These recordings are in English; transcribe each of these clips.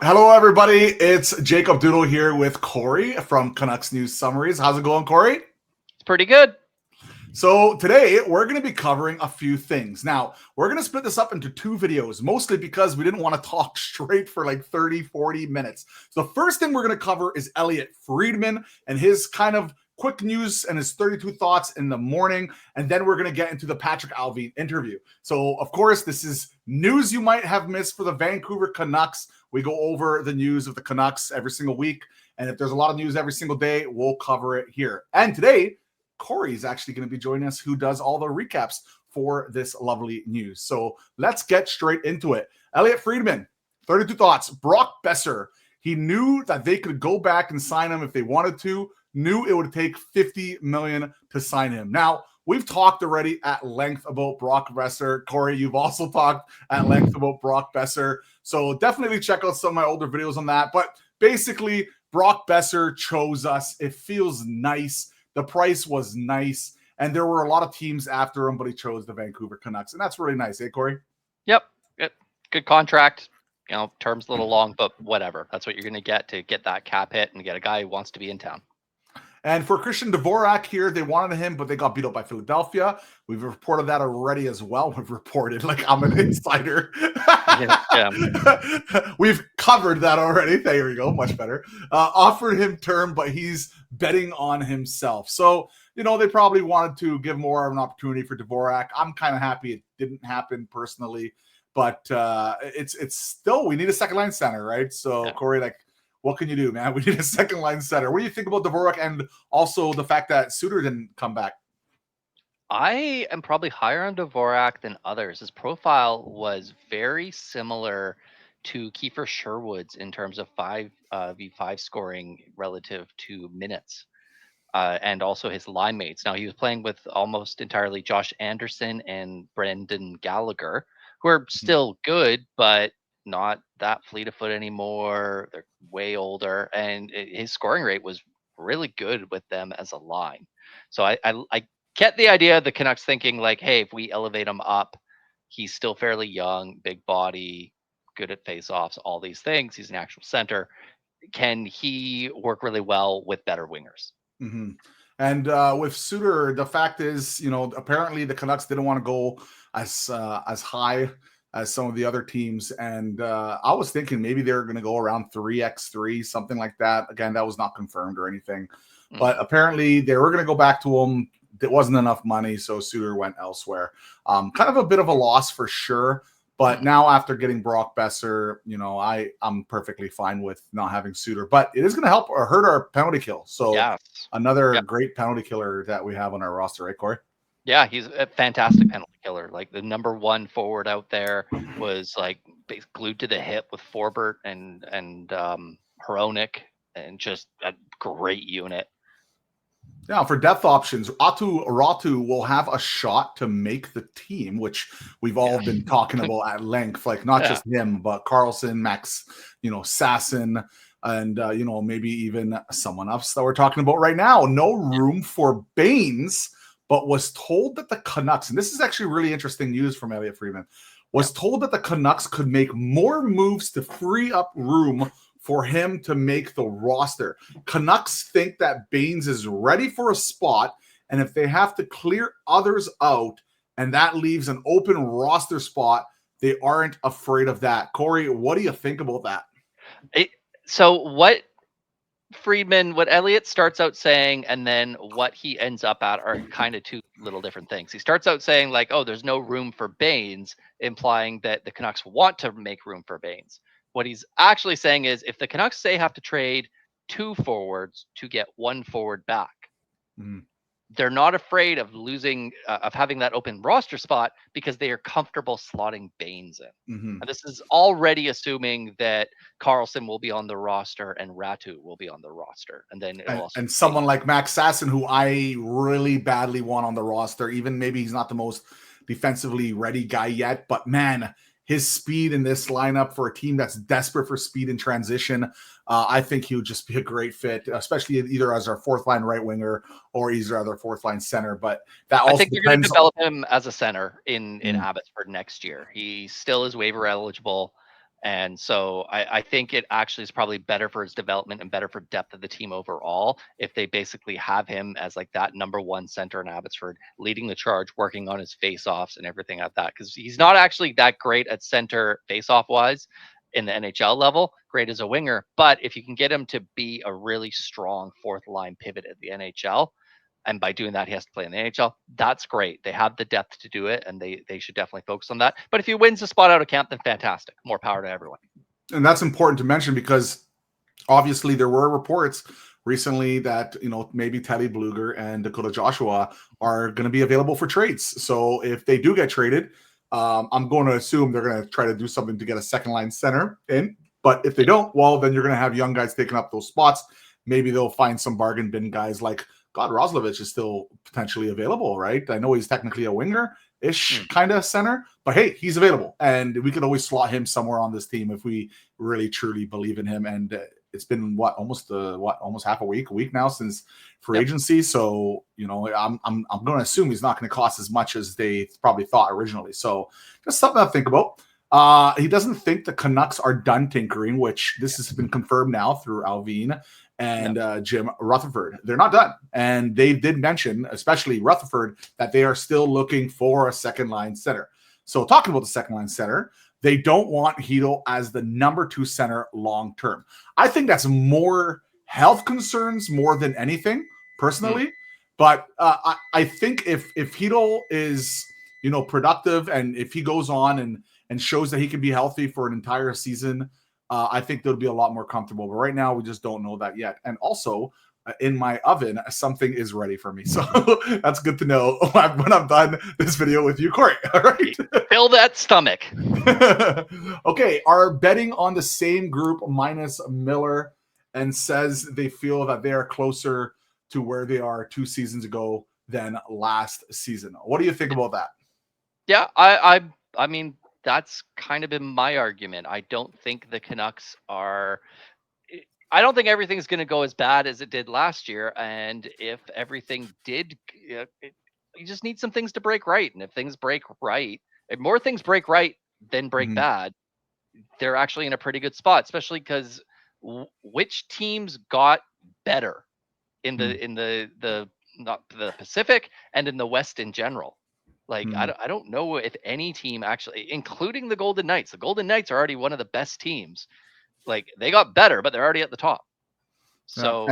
Hello, everybody. It's Jacob Doodle here with Corey from Canucks News Summaries. How's it going, Corey? It's pretty good. So today we're going to be covering a few things. Now, we're going to split this up into two videos, mostly because we didn't want to talk straight for like 30, 40 minutes. So the first thing we're going to cover is Elliott Friedman and his kind of quick news and his 32 thoughts in the morning. And then we're going to get into the Patrick Allvin interview. So, of course, this is news you might have missed for the Vancouver Canucks. We go over the news of the Canucks every single week. And if there's a lot of news every single day, we'll cover it here. And today, Corey is actually going to be joining us, who does all the recaps for this lovely news. So let's get straight into it. Elliott Friedman, 32 thoughts. Brock Boeser, he knew that they could go back and sign him if they wanted to, knew it would take $50 million to sign him. Now, we've talked already at length about Brock Boeser. Corey, you've also talked at length about Brock Boeser. So definitely check out some of my older videos on that. But basically, Brock Boeser chose us. It feels nice. The price was nice, and there were a lot of teams after him, but he chose the Vancouver Canucks, and that's really nice, Corey? Yep. Good contract. Term's a little long, but whatever. That's what you're going to get that cap hit and get a guy who wants to be in town. And for Christian Dvorak here, they wanted him, but they got beat up by Philadelphia. We've reported that already as well. We've reported, like I'm an insider. Yeah. We've covered that already. There you go. Much better. Offered him term, but he's betting on himself. So, they probably wanted to give more of an opportunity for Dvorak. I'm kind of happy it didn't happen personally, but it's still, we need a second line center, right? So, yeah. Corey, what can you do, man? We need a second line center. What do you think about Dvorak and also the fact that Suter didn't come back? I am probably higher on Dvorak than others. His profile was very similar to Kiefer Sherwood's in terms of 5v5 scoring relative to minutes, and also his line mates. Now, he was playing with almost entirely Josh Anderson and Brendan Gallagher, who are still good, but not that fleet of foot anymore. They're way older, and his scoring rate was really good with them as a line. So I get the idea of the Canucks thinking like, hey, if we elevate him up, he's still fairly young, big body, good at faceoffs, all these things. He's an actual center. Can he work really well with better wingers? Mm-hmm. And with Suter, the fact is, apparently the Canucks didn't want to go as high as some of the other teams. And I was thinking maybe they were going to go around 3x3, something like that. Again, that was not confirmed or anything. But apparently they were going to go back to him. It wasn't enough money, so Suter went elsewhere. Kind of a bit of a loss for sure. But now after getting Brock Boeser, I'm perfectly fine with not having Suter. But it is going to help or hurt our penalty kill. So another great penalty killer that we have on our roster, right, Corey? Yeah, he's a fantastic penalty killer. Like the number one forward out there was like glued to the hip with Forbert and Hronik, and just a great unit. Now, for depth options, Ratu will have a shot to make the team, which we've all been talking about at length. Like not just him, but Carlson, Max, Sasson, and maybe even someone else that we're talking about right now. No room for Bains, but was told that the Canucks, and this is actually really interesting news from Elliott Friedman, was told that the Canucks could make more moves to free up room for him to make the roster. Canucks think that Bains is ready for a spot, and if they have to clear others out, and that leaves an open roster spot, they aren't afraid of that. Corey, what do you think about that? So what Elliott starts out saying and then what he ends up at are kind of two little different things. He starts out saying like, oh, there's no room for Bains, implying that the Canucks want to make room for Bains. What he's actually saying is if the Canucks say have to trade 2 forwards to get 1 forward back, they're not afraid of losing, of having that open roster spot because they are comfortable slotting Bains in. And this is already assuming that Carlson will be on the roster and Ratu will be on the roster. And then and someone like Max Sasson, who I really badly want on the roster, even maybe he's not the most defensively ready guy yet, but man, his speed in this lineup for a team that's desperate for speed in transition, I think he would just be a great fit, especially either as our fourth line right winger or either as our fourth line center. But that also I think you're going to develop him as a center in Abbotsford next year. He still is waiver eligible. And so I think it actually is probably better for his development and better for depth of the team overall if they basically have him as like that number one center in Abbotsford, leading the charge, working on his face-offs and everything like that. Because he's not actually that great at center face-off wise in the NHL level, great as a winger. But if you can get him to be a really strong fourth line pivot at the NHL, and by doing that, he has to play in the NHL. That's great. They have the depth to do it, and they should definitely focus on that. But if he wins the spot out of camp, then fantastic. More power to everyone. And that's important to mention because obviously there were reports recently that, you know, maybe Teddy Bluger and Dakota Joshua are going to be available for trades. So if they do get traded, I'm going to assume they're going to try to do something to get a second line center in. But if they don't, well, then you're going to have young guys taking up those spots. Maybe they'll find some bargain bin guys like God, Roslovich is still potentially available, right? I know he's technically a winger-ish kind of center, but hey, he's available. And we could always slot him somewhere on this team if we really, truly believe in him. And it's been almost half a week now since free agency. So, you know, I'm going to assume he's not going to cost as much as they probably thought originally. So just something to think about. He doesn't think the Canucks are done tinkering, which this has been confirmed now through Alvin and Jim Rutherford. They're not done. And they did mention, especially Rutherford, that they are still looking for a second line center. So talking about the second line center, they don't want Chytil as the number 2 center long term. I think that's more health concerns more than anything, personally. But I think if Chytil is, you know, productive, and if he goes on and shows that he can be healthy for an entire season, I think they'll be a lot more comfortable. But right now, we just don't know that yet. And also, in my oven, something is ready for me. So that's good to know when I'm done this video with you, Corey. All right. Fill that stomach. Okay. Are betting on the same group minus Miller and says they feel that they are closer to where they are 2 seasons ago than last season. What do you think about that? Yeah, I mean, that's kind of been my argument. I don't think the Canucks are. I don't think everything's going to go as bad as it did last year. And if everything did, you just need some things to break right. And if things break right, if more things break right than break bad, they're actually in a pretty good spot. Especially because which teams got better in the not the Pacific and in the West in general. Like, I don't know if any team actually, including the Golden Knights. The Golden Knights are already one of the best teams. Like, they got better, but they're already at the top. So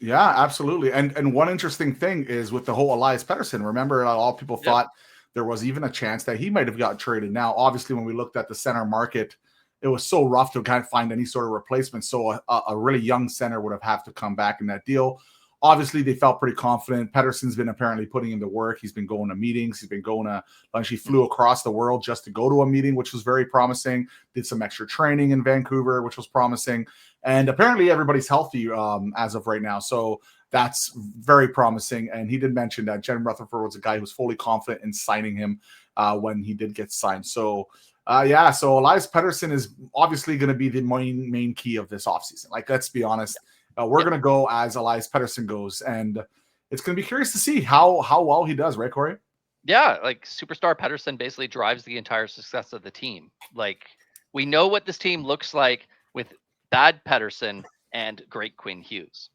yeah, absolutely. And one interesting thing is with the whole Elias Pettersson. Remember, a lot of people thought there was even a chance that he might have got traded. Now, obviously, when we looked at the center market, it was so rough to kind of find any sort of replacement. So a really young center would have to come back in that deal. Obviously, they felt pretty confident. Pettersson's been apparently putting in the work. He's been going to meetings. He's been going to lunch. He flew across the world just to go to a meeting, which was very promising. Did some extra training in Vancouver, which was promising. And apparently everybody's healthy as of right now. So that's very promising. And he did mention that Jen Rutherford was a guy who was fully confident in signing him when he did get signed. So so Elias Pettersson is obviously going to be the main key of this offseason. Like, let's be honest. We're going to go as Elias Pettersson goes, and it's going to be curious to see how well he does, right, Corey? Yeah, like superstar Pettersson basically drives the entire success of the team. Like, we know what this team looks like with bad Pettersson and great Quinn Hughes.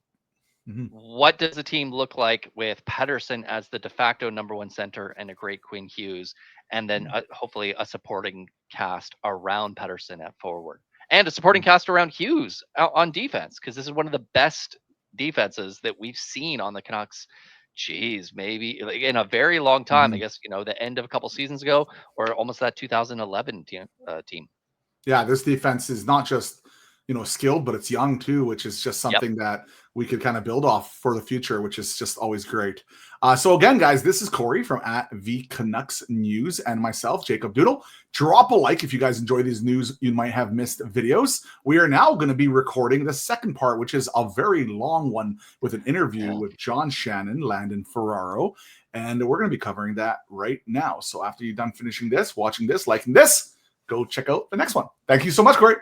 What does the team look like with Pettersson as the de facto number 1 center and a great Quinn Hughes, and then hopefully a supporting cast around Pettersson at forward? And a supporting cast around Hughes on defense, because this is one of the best defenses that we've seen on the Canucks. Geez, maybe in a very long time. I guess, you know, the end of a couple seasons ago, or almost that 2011 team. Yeah, this defense is not just, you know, skilled, but it's young too, which is just something that we could kind of build off for the future, which is just always great. So again, guys, this is Corey from @VCanucksNews and myself, Jacob Doodle. Drop a like if you guys enjoy these news you might have missed videos. We are now going to be recording the second part, which is a very long one with an interview with John Shannon, Landon Ferraro, and we're going to be covering that right now. So after you're done finishing this, watching this, liking this, go check out the next one. Thank you so much, Corey.